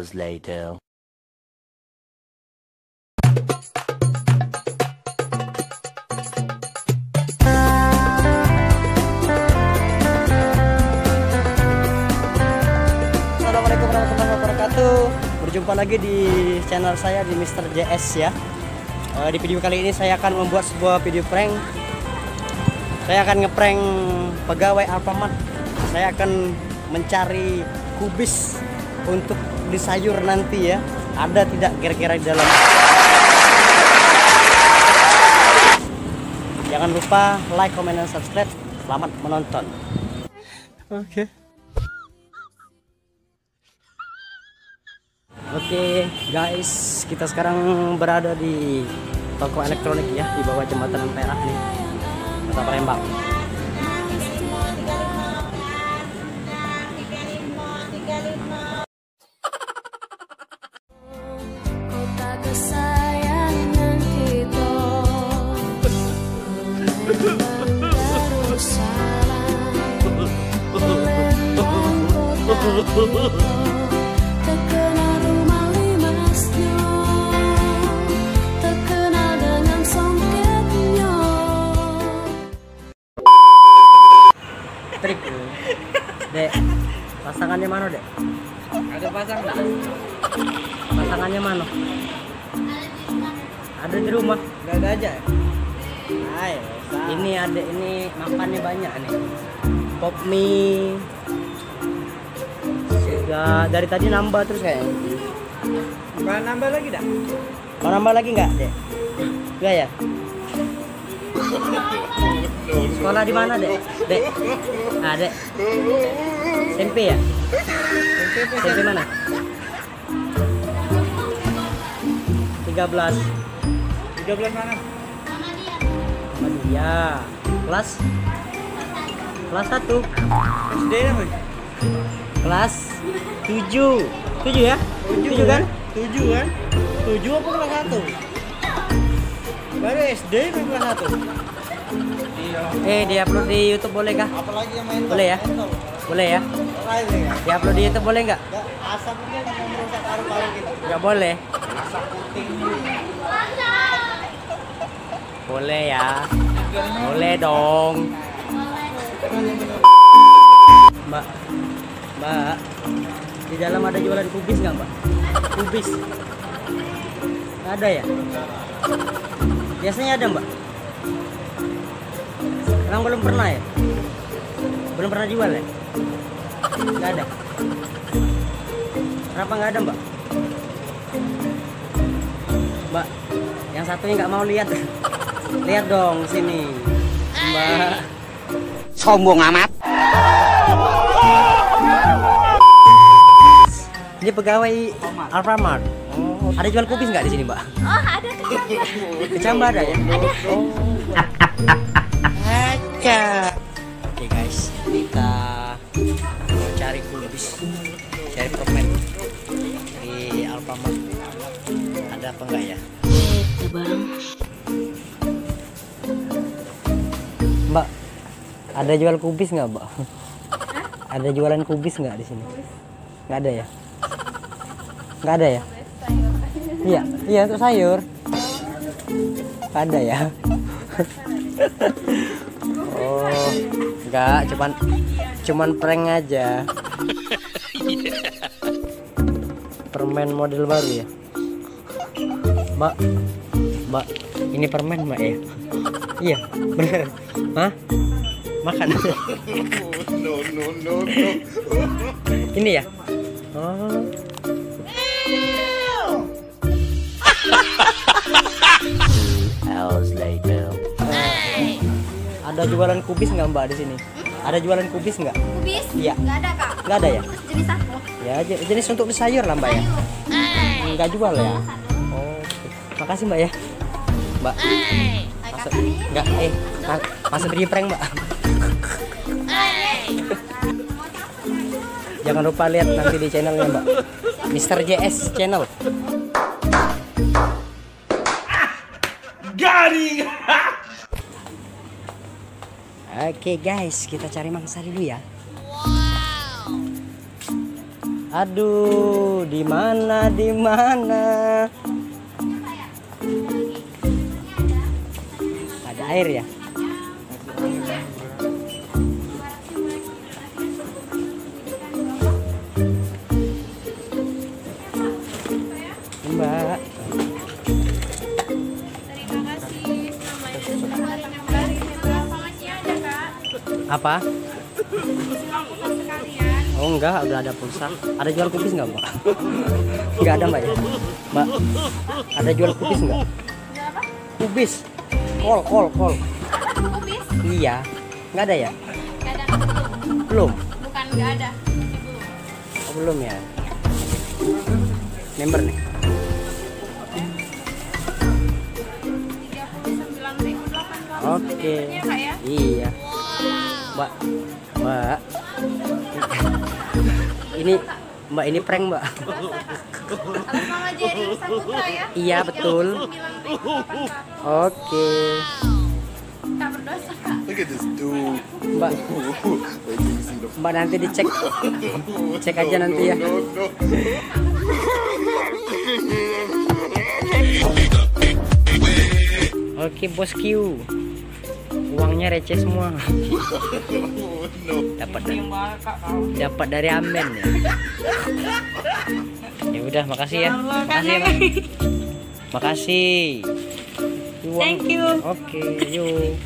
hours later. Assalamualaikum warahmatullahi wabarakatuh. Berjumpa lagi di channel saya di Mr. JS ya. Di video kali ini saya akan membuat sebuah video prank. Saya akan ngeprank pegawai Alfamart. Saya akan mencari kubis untuk di sayur nanti ya. Ada tidak kira-kira di dalam? Jangan lupa like, comment, dan subscribe. Selamat menonton. Oke. Oke guys, kita sekarang berada di toko elektronik ya, di bawah jembatan Perak nih, Kota Palembang. Kota kesayangan kita, terkenal rumah limasnya, terkenal dengan songketnya. Trik, Dek. Pasangannya mana, Dek? Ada pasang nggak? Pasangannya mana? Ada di rumah. Nggak ada aja. Ayo, Ini ada, ini makannya banyak nih. Pop mie. Ya, dari tadi nambah terus kayaknya. mau nambah lagi dah? Mau nambah lagi nggak, Dek? Enggak ya? Sekolah di mana, Dek? Dek. Ah, Dek. SMP ya? SMP mana? 13. 13 mana? Iya. Kelas 1. SD namanya? Kelas 7. 7 ya? 7 kan? 7 kan? 7 apa kelas 1? Baru SD kan kelas 1? Iya. Di-upload di YouTube boleh kah? Apalagi yang main Boleh ya? mentol. Boleh ya? Lain ya? Di-upload di YouTube boleh nggak? Nggak, asapnya mau merusak paru-paru gitu. Nggak boleh. Asap putih. Boleh ya? Boleh dong. Mbak, Mbak, di dalam ada jualan kubis nggak, Mbak? Kubis? Nggak ada ya? Biasanya ada, Mbak? Emang belum pernah ya? Belum pernah jual ya? Nggak ada. Kenapa nggak ada, Mbak? Mbak, yang satunya nggak mau lihat. Lihat dong sini, Mbak. Sombong amat. Ini pegawai Alfamart. Oh, ada jual kubis nggak di sini, Mbak? Oh, ada. Kecamba ada ya? Ada. Oh. Oke guys, kita mau cari kubis, cari permen di Alfamart. Ada apa enggak ya? Mbak, ada jual kubis nggak, Mbak? Ada jualan kubis nggak di sini? Nggak ada ya? Nggak ada ya? Iya, iya untuk sayur. Nggak ada ya? Oh, nggak, cuman prank aja. Permen model baru ya? Mbak, Mbak, ini permen, Mbak ya? Iya, bener. Hah? Makan. No. Ini ya? Oh. Hours later. Ada jualan kubis nggak, Mbak, di sini? Ada jualan kubis nggak? Kubis? Iya. Nggak ada, Kak. Nggak ada ya? Terus jenis apa? Ya, jenis untuk di sayur lah, Mbak ya? Nggak jual ya? Oh, makasih, Mbak ya. Mbak, masuk. Nggak, masuk di prank, Mbak. Jangan lupa lihat nanti di channelnya, Mbak. Mr. JS channel. Garing. Oke guys, kita cari mangsa dulu ya. Aduh, di mana? Ada air ya? Mbak. Apa? Oh enggak, udah ada pulsa. Ada jual kubis nggak, Mbak? Nggak ada, Mbak ya? Mbak, ada jual kubis nggak? Kubis. Kol. Kubis? Iya. Nggak ada ya? Nggak ada. Belum? Bukan nggak ada. Belum. Oh, belum ya? Member nih. 39.800. Oke. Membernya, Kak, ya? Iya. Mbak. Ini prank, Mbak. Atas nama Jerry Saputra ya? Iya, betul. 39.800. Oke. Kak berdosa, Kak. Look at this dude. Mbak, Wait till you see the Mbak nanti dicek. Cek aja nanti ya. no. Oke, bos Q. Uangnya receh semua. Dapat dari Amen ya. Ya udah, makasih ya. Makasih ya, Mas. Makasih. Thank you. Oke, yuk.